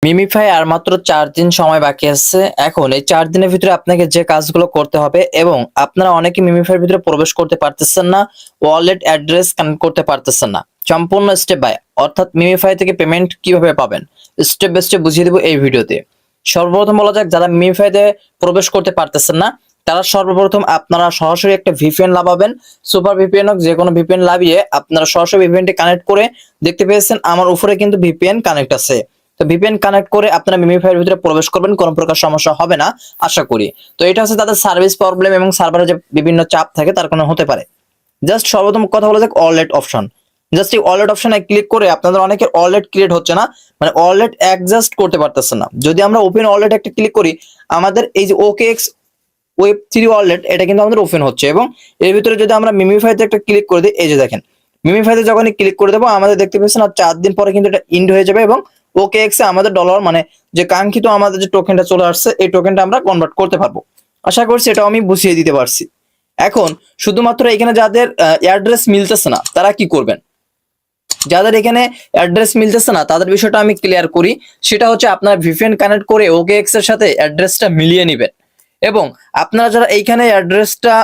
MemeFi আর মাত্র ৪ দিন সময় বাকি আছে। এখন এই ৪ দিনের ভিতরে আপনাকে যে কাজগুলো করতে হবে এবং আপনারা অনেকে মিমিফাইয়ের ভিতরে প্রবেশ করতে পারতেছেন না, ওয়ালেট অ্যাড্রেস কানেক্ট করতে পারতেছেন না। সম্পূর্ণ স্টেপ বাই অর্থাৎ মিমিফাই থেকে পেমেন্ট কিভাবে পাবেন স্টেপ বাই স্টেপ বুঝিয়ে দেব এই ভিডিওতে। সর্বপ্রথম বলা যাক যারা মিমিফাইতে প্রবেশ করতে পারতেছেন না তারা সর্বপ্রথম আপনারা সরাসরি একটা ভিপিএন লাগাবেন। সুপার ভিপিএন হোক যে কোনো ভিপিএন লাগিয়ে আপনারা সরাসরি ভিপিএনটি কানেক্ট করে দেখতে পেয়েছেন আমার উপরে কিন্তু ভিপিএন কানেক্ট আছে। তো ভিপিএন কানেক্ট করে আপনারা মিমিফাই এর ভিতরে প্রবেশ করবেন, কোনো প্রকার সমস্যা হবে না আশা করি। তো এটা হচ্ছে তাদের সার্ভিস প্রবলেম এবং সার্ভারে যে বিভিন্ন চাপ থাকে তার কারণে হতে পারে। জাস্ট সর্বপ্রথম কথা বলা যাক ওয়ালেট অপশন। জাস্ট এই ওয়ালেট অপশনে ক্লিক করে আপনাদের অনেকের ওয়ালেট ক্রিয়েট হচ্ছে না, মানে ওয়ালেট অ্যাডজাস্ট করতে পারতেছেন না। যদি আমরা ওপেন ওয়ালেট একটা ক্লিক করি আমাদের এই যে OKX ওয়েব 3 ওয়ালেট এটা কিন্তু আমাদের ওপেন হচ্ছে এবং এর ভিতরে যদি আমরা মিমিফাইতে একটা ক্লিক করে দিই, এই যে দেখেন মিমিফাইতে যখনই ক্লিক করে দেবো আমাদের দেখতে পাচ্ছেন আর 4 দিন পরে কিন্তু এটা ইন্ড হয়ে যাবে এবং OKX এ আমাদের ডলার মানে যে কাঙ্ক্ষিত আমাদের যে টোকেনটা চলে আসছে এই টোকেনটা আমরা কনভার্ট করতে পারবো। আশা করছি এটাও আমি বুঝিয়ে দিতে পারছি। এখন শুধুমাত্র এখানে যাদের অ্যাড্রেস মিলতেছে না তারা কি করবেন, যাদের এখানে অ্যাড্রেস মিলতেছে না তাদের বিষয়টা আমি ক্লিয়ার করি। সেটা হচ্ছে আপনারা ভিপিএন কানেক্ট করে OKX এর সাথে অ্যাড্রেসটা মিলিয়ে নেবেন এবং আপনারা যারা এইখানে অ্যাড্রেসটা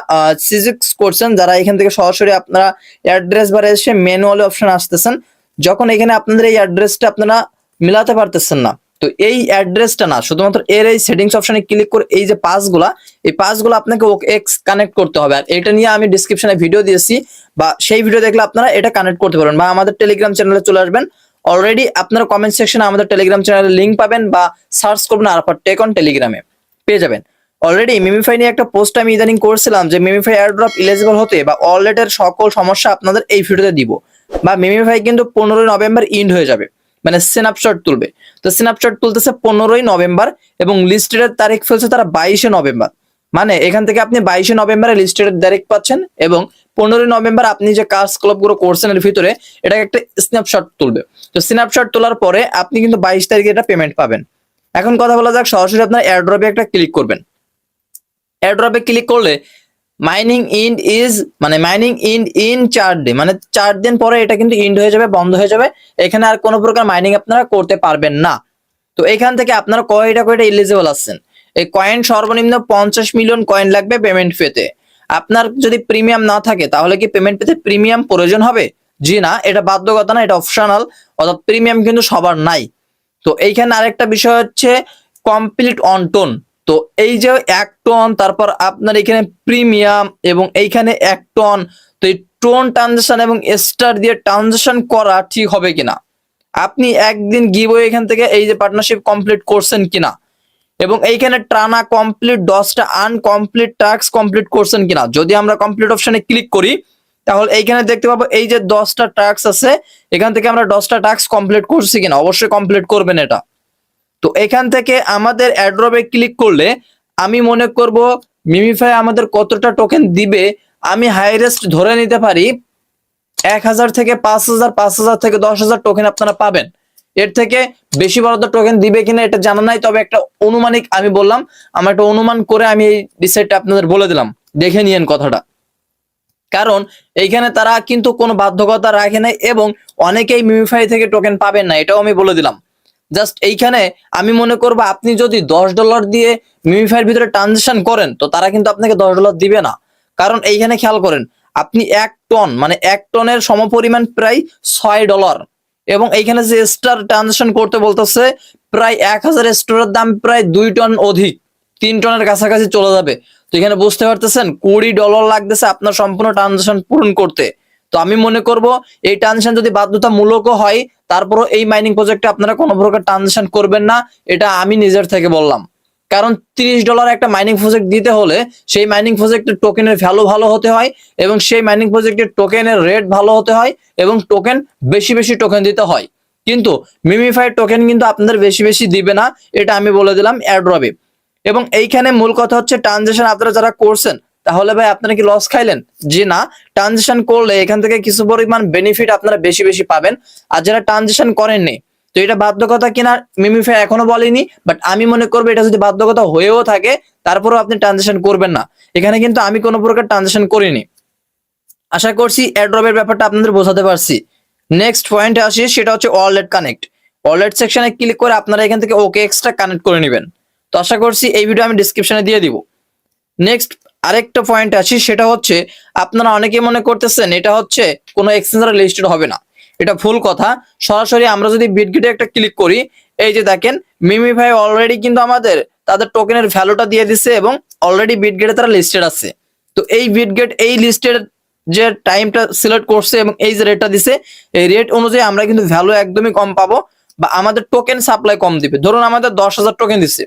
সিলেক্ট করছেন, যারা এখান থেকে সরাসরি আপনারা অ্যাড্রেস বারে এসে ম্যানুয়ালি অপশন আসতেছেন, যখন এখানে আপনাদের এই অ্যাড্রেসটা আপনারা মিলাতে পারতেছেন না, তো এই অ্যাড্রেসটা না শুধুমাত্র এর এই সেটিংস অপশনে ক্লিক করে এই যে পাসগুলা এই পাসগুলো আপনাকে OKX কানেক্ট করতে হবে। আর এটা নিয়ে আমি ডেসক্রিপশনে ভিডিও দিয়েছি, বা সেই ভিডিও দেখলে আপনারা এটা কানেক্ট করতে পারবেন বা আমাদের টেলিগ্রাম চ্যানেলে চলে আসবেন। অলরেডি আপনারা কমেন্ট সেকশনে আমাদের টেলিগ্রাম চ্যানেলের লিংক পাবেন বা সার্চ করবেন আরফার টেক অন টেলিগ্রামে পেয়ে যাবেন। অলরেডি মিমিফাই নিয়ে একটা পোস্ট আমি ইদানিং করছিলাম যে মিমিফাই এয়ারড্রপ ইলিজিবল হতে বা ওয়ালেটের সকল সমস্যা আপনাদের এই ভিডিওতে দিব। বা মিমিফাই কিন্তু 15ই নভেম্বর ইন্ড হয়ে যাবে, মানে স্ন্যাপশট তুলবে। তো স্ন্যাপশট তুলতেছে 15ই নভেম্বর এবং লিস্টেডের তারিখ ফেলছে তারা 22শে নভেম্বর। মানে এখান থেকে আপনি 22শে নভেম্বরে লিস্টেডের তারিখ পাচ্ছেন এবং 15ই নভেম্বর আপনি যে কাজ ক্লাবগুলো করছেন এর ভিতরে এটাকে একটা স্ন্যাপশট তুলবে। তো স্ন্যাপশট তোলার পরে আপনি কিন্তু 22 তারিখে এটা পেমেন্ট পাবেন। এখন কথা বলা যাক সরাসরি আপনার এয়ারড্রপে একটা ক্লিক করবেন। এয়ারড্রপে ক্লিক করলে মাইনিং ইন্ড ইজ মানে মাইনিং ইন্ড ইন 4 ডে, মানে 4 দিন পরে এটা কিন্তু ইন্ড হয়ে যাবে, বন্ধ হয়ে যাবে। এখানে আর কোনো প্রকার মাইনিং আপনারা করতে পারবেন না। তো এখান থেকে আপনারা কয়টা এলিজিবল আছেন, এই কয়েন সর্বনিম্ন 50 মিলিয়ন কয়েন লাগবে পেমেন্ট পেতে। আপনার যদি প্রিমিয়াম না থাকে তাহলে কি পেমেন্ট পেতে প্রিমিয়াম প্রয়োজন হবে? জি না, এটা বাধ্যকতা না, এটা অপশনাল, অর্থাৎ প্রিমিয়াম কিন্তু সবার নাই। তো এইখানে আরেকটা বিষয় হচ্ছে কমপ্লিট অন টোন। তো এই যে 1 টন, তারপর আপনার এখানে প্রিমিয়াম এবং এইখানে 1 টন, তো এই টোন ট্রানজাকশন এবং স্টার দিয়ে ট্রানজাকশন করা ঠিক হবে কিনা, আপনি একদিন গিভওয়ে এখান থেকে এই যে পার্টনারশিপ কমপ্লিট করছেন কিনা, এবং এইখানে টানা কমপ্লিট 10টা আনকমপ্লিট টাস্ক কমপ্লিট করছেন কিনা। যদি আমরা কমপ্লিট অপশনে ক্লিক করি তাহলে এইখানে দেখতে পাবো এই যে 10টা টাস্ক আছে, এখান থেকে আমরা 10টা টাস্ক কমপ্লিট করছি কিনা, অবশ্যই কমপ্লিট করবেন এটা। তো এখান থেকে আমাদের অ্যাড্রপে ক্লিক করলে আমি মনে করব মিমিফাই আমাদের কতটা টোকেন দিবে, আমি হাইয়েস্ট ধরে নিতে পারি 1000 থেকে 5000, 5000 থেকে 10,000 টোকেন আপনারা পাবেন। এর থেকে বেশি বরাদ্দ টোকেন দিবে কিনা এটা জানা নাই, তবে একটা অনুমানিক আমি বললাম, আমার একটা অনুমান করে আমি এই ডিসাইডটা আপনাদের বলে দিলাম, দেখে নিয়েন কথাটা। কারণ এইখানে তারা কিন্তু কোনো বাধ্যকতা রাখে নাই এবং অনেকেই মিমিফাই থেকে টোকেন পাবেন না, এটাও আমি বলে দিলাম। জাস্ট এইখানে আমি মনে করবো আপনি যদি $10 দিয়ে মিমিফাইয়ের ভিতরে ট্রানজাকশন করেন তো তারা কিন্তু আপনাকে $10 দিবে না। কারণ এইখানে খেয়াল করেন আপনি 1 টন মানে 1 টনের সমপরিমাণ প্রায় $6 এবং এইখানে যে স্টার ট্রানজাকশন করতে বলতেছে প্রায় 1000 স্টারের দাম প্রায় 2 টন অধিক, 3 টনের কাছাকাছি চলে যাবে। তো এখানে বুঝতে পারতেছেন $20 লাগতেছে আপনার সম্পূর্ণ ট্রানজাকশন পূরণ করতে। তো আমি মনে করব এই ট্রানজাকশন যদি বাধ্যতামূলকও হয় তারপরও এই মাইনিং প্রজেক্টে আপনারা কোনো প্রকার ট্রানজাকশন করবেন না, এটা আমি নিজের থেকে বললাম। কারণ $30 একটা মাইনিং প্রজেক্ট দিতে হলে সেই মাইনিং প্রজেক্টের টোকেনের ভ্যালু ভালো হতে হয় এবং সেই মাইনিং প্রজেক্টের টোকেনের রেট ভালো হতে হয় এবং টোকেন বেশি বেশি টোকেন দিতে হয়। কিন্তু মিমিফাই টোকেন কিন্তু আপনাদের বেশি বেশি দিবে না, এটা আমি বলে দিলাম এয়ারড্রপে। এবং এইখানে মূল কথা হচ্ছে ট্রানজাকশন আপনারা যারা করছেন তাহলে ভাই আপনারা কি লস খাইলেন? জি না, ট্রানজাকশন করলে এখান থেকে কিছু পরিমাণ বেনিফিট আপনারা বেশি বেশি পাবেন। আর যারা ট্রানজাকশন করেননি, তো এটা বাধ্যকতা কিনা মিমিফাই এখনো বলেনি, বাট আমি মনে করবো এটা যদি বাধ্যকতা হয়েও থাকে তারপরেও আপনি ট্রানজাকশন করবেন না। এখানে কিন্তু আমি কোনো প্রকার ট্রানজাকশন করিনি। আশা করছি এয়ারড্রপের ব্যাপারটা আপনাদের বোঝাতে পারছি। নেক্সট পয়েন্টে আসি, সেটা হচ্ছে ওয়ালেট কানেক্ট। ওয়ালেট সেকশনে ক্লিক করে আপনারা এখান থেকে OKX-টা কানেক্ট করে নেবেন। তো আশা করছি এই ভিডিও আমি ডেসক্রিপশনে দিয়ে দিব। নেক্সট আরেকটা পয়েন্ট আছে, সেটা হচ্ছে আপনারা অনেকেই মনে করতেছেন এটা হচ্ছে কোনো এক্সচেঞ্জারে লিস্টেড হবে না। এটা ভুল কথা। সরাসরি আমরা যদি বিটগেটে একটা ক্লিক করি, এই যে দেখেন মিমিফাই অলরেডি কিন্তু আমাদের তাদের টোকেনের ভ্যালুটা দিয়ে দিছে এবং অলরেডি বিটগেটে তারা লিস্টেড আছে। তো এই বিটগেট এই লিস্টেড যে টাইমটা সিলেক্ট করছে এবং এই যে রেটটা দিছে, এই রেট অনুযায়ী আমরা কিন্তু ভ্যালু একদমই কম পাবো বা আমাদের টোকেন সাপ্লাই কম দিবে। ধরুন আমাদের 10,000 টোকেন দিছে,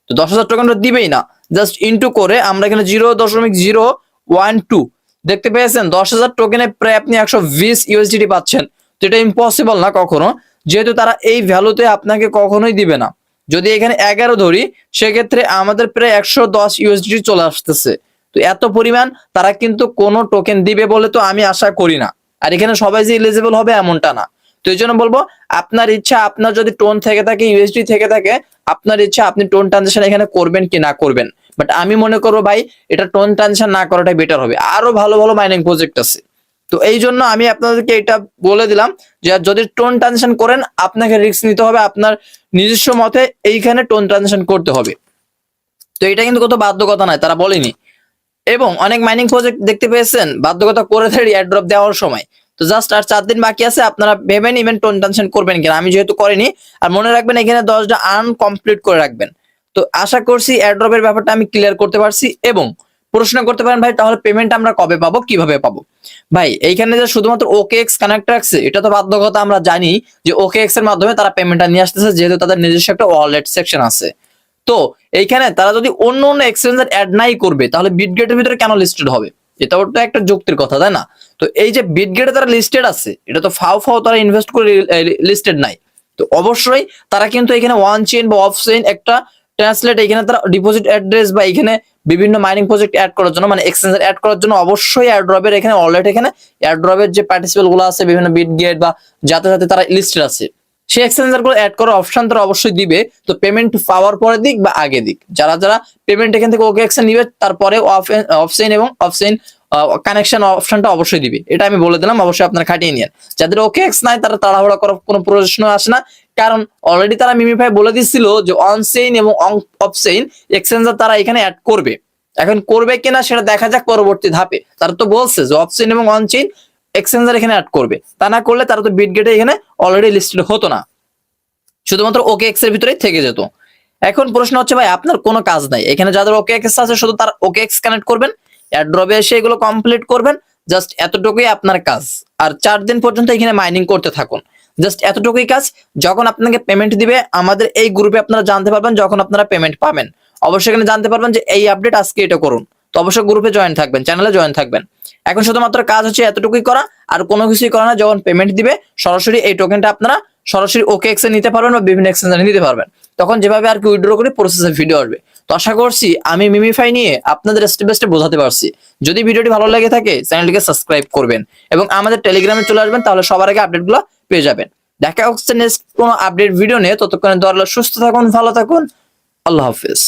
তো 10,000 টোকেন দিবেই না, জাস্ট ইনটু করে আমরা এখানে 0.012 দেখতে পেয়েছেন। 10,000 টোকেনে প্রায় আপনি 120 USDT পাচ্ছেন। তো এটা ইম্পসিবল না কখনো, যেহেতু তারা এই ভ্যালুতে আপনাকে কখনোই দিবে না। যদি এখানে 11 ধরি, সেক্ষেত্রে আমাদের প্রায় 110 USDT চলে আসতেছে। তো এত পরিমাণ তারা কিন্তু কোনো টোকেন দিবে বলে তো আমি আশা করি না। আর এখানে সবাই যে এলিজিবল হবে এমনটা না। তো এই জন্য বলবো আপনার ইচ্ছা, আপনার যদি টোন থেকে থাকে, USD থেকে থাকে, আপনার ইচ্ছা আপনি টোন ট্রানজাকশন এখানে করবেন কি না করবেন। বাট আমি মনে করবো ভাই এটা টোন ট্রানজাকশন না করাটাই বেটার হবে। আরো ভালো ভালো মাইনিং প্রজেক্ট আছে। তো এই জন্য আমি আপনাদেরকে এটা বলে দিলাম যে যদি টোন ট্রানজাকশন করেন আপনাকে রিস্ক নিতে হবে, আপনার নিজস্ব মতে এইখানে টোন ট্রানজাকশন করতে হবে। তো এটা কিন্তু কত বাধ্যকতা নাই, তারা বলেনি। এবং অনেক মাইনিং প্রজেক্ট দেখতে পেয়েছেন বাধ্যকতা করে দেয় এয়ারড্রপ দেওয়ার সময়। তো জাস্ট আর 4 দিন বাকি আছে, আপনারা ভেবে নিবেন টোন ট্রানজাকশন করবেন কিনা। আমি যেহেতু করিনি, আর মনে রাখবেন এখানে 10টা আর্ন কমপ্লিট করে রাখবেন। তো আশা করছি এয়ারড্রপের ব্যাপারটা আমি ক্লিয়ার করতে পারছি। এবং প্রশ্ন করতে পারেন ভাই তাহলে পেমেন্ট আমরা কবে পাবো, কিভাবে পাবো? ভাই এইখানে যে শুধুমাত্র OKX কানেক্ট রাখছে এটা তো বাধ্যকতা, আমরা জানি যে OKX এর মাধ্যমে তারা পেমেন্টটা নিয়ে আসতেছে, যেহেতু তাদের নিজস্ব একটা ওয়ালেট সেকশন আছে। তো এইখানে তারা যদি অন্য অন্য এক্সচেঞ্জার অ্যাড নাই করবে, তাহলে বিটগেটের ভিতরে কেন লিস্টেড হবে? এটাও তো একটা যুক্তির কথা, তাই না? তো এই যে বিটগেটে তারা লিস্টেড আছে, এটা তো ফাও ফাও তারা ইনভেস্ট করে লিস্টেড নাই। তো অবশ্যই তারা কিন্তু এখানে ওয়ান চেইন বা অফ চেইন একটা ট্রান্সলেট, এখানে তারা ডিপোজিট অ্যাড্রেস বা এখানে বিভিন্ন মাইনিং প্রজেক্ট অ্যাড করার জন্য, মানে এক্সচেঞ্জার অ্যাড করার জন্য অবশ্যই এয়ারড্রপের এখানে অলরেডি এখানে এয়ারড্রপের যে পার্টিসিপেন্ট গুলো আছে বিভিন্ন বিটগেট বা যাতে যাতে তারা লিস্টেড আছে, সেই এক্সচেঞ্জার গুলো অ্যাড করার অপশন তারা অবশ্যই দিবে। তো পেমেন্ট পাওয়ার পরে দিক বা আগে দিক, যারা যারা পেমেন্ট এখান থেকে OKX নিবে তারপরে অফচেইন এবং অফচেইন কানেকশন অপশনটা অবশ্যই দিবে। এটা আমি বলে দিলাম, অবশ্যই আপনারা খাটিয়ে নিন। যাদের OKX নাই তারা তাড়াহুড়া করার কোনো প্রশ্ন আসে না, কারণ অলরেডি তারা মিমিফাই বলে দিচ্ছিল যে অনচেইন এবং অফচেইন এক্সচেঞ্জার তারা এখানে অ্যাড করবে। এখন করবে কিনা সেটা দেখা যাক পরবর্তী ধাপে। তারা তো বলছে যে অফচেইন এবং অনচেইন এক্সচেঞ্জার এখানে অ্যাড করবে, তা না করলে তারা তো বিটগেটে এখানে অলরেডি লিস্টেড হতো না, শুধুমাত্র OKX এর ভিতরেই থেকে যেত। এখন প্রশ্ন হচ্ছে ভাই আপনার কোনো কাজ নাই, এখানে যাদের OKX আছে শুধু তার OKX কানেক্ট করবেন, এয়ারড্রপে এসে এগুলো কমপ্লিট করবেন, জাস্ট এতটুকুই আপনার কাজ। আর 4 দিন পর্যন্ত এখানে মাইনিং করতে থাকুন, জাস্ট এতটুকুই কাজ। যখন আপনাকে পেমেন্ট দিবে আমাদের এই গ্রুপে আপনারা জানতে পারবেন, যখন আপনারা পেমেন্ট পাবেন অবশ্যই এখানে জানতে পারবেন যে এই আপডেট আজকে এটা করুন। তো অবশ্যই গ্রুপে জয়েন থাকবেন, চ্যানেলে জয়েন থাকবেন। এখন শুধুমাত্র কাজ হচ্ছে এতটুকুই করা, আর কোনো কিছুই করা না। যখন পেমেন্ট দিবে সরাসরি এই টোকেনটা আপনারা সরাসরি OKX এ নিতে পারবেন বা বিভিন্ন এক্সচেঞ্জারে নিতে পারবেন। তখন যেভাবে আর কি উইথড্র করে প্রসেসের ভিডিও আসবে। তো আশা করছি আমি মিমিফাই নিয়ে আপনাদের স্টেপ বাই স্টেপ বোঝাতে পারছি। যদি ভিডিওটি ভালো লেগে থাকে চ্যানেলটিকে সাবস্ক্রাইব করবেন এবং আমাদের টেলিগ্রামে চলে আসবেন, তাহলে সবার আগে আপডেটগুলো পেয়ে যাবেন। দেখা হচ্ছে নেক্সট কোনো আপডেট ভিডিও নিয়ে। ততক্ষণে সুস্থ থাকুন, ভালো থাকুন, আল্লাহ হাফেজ।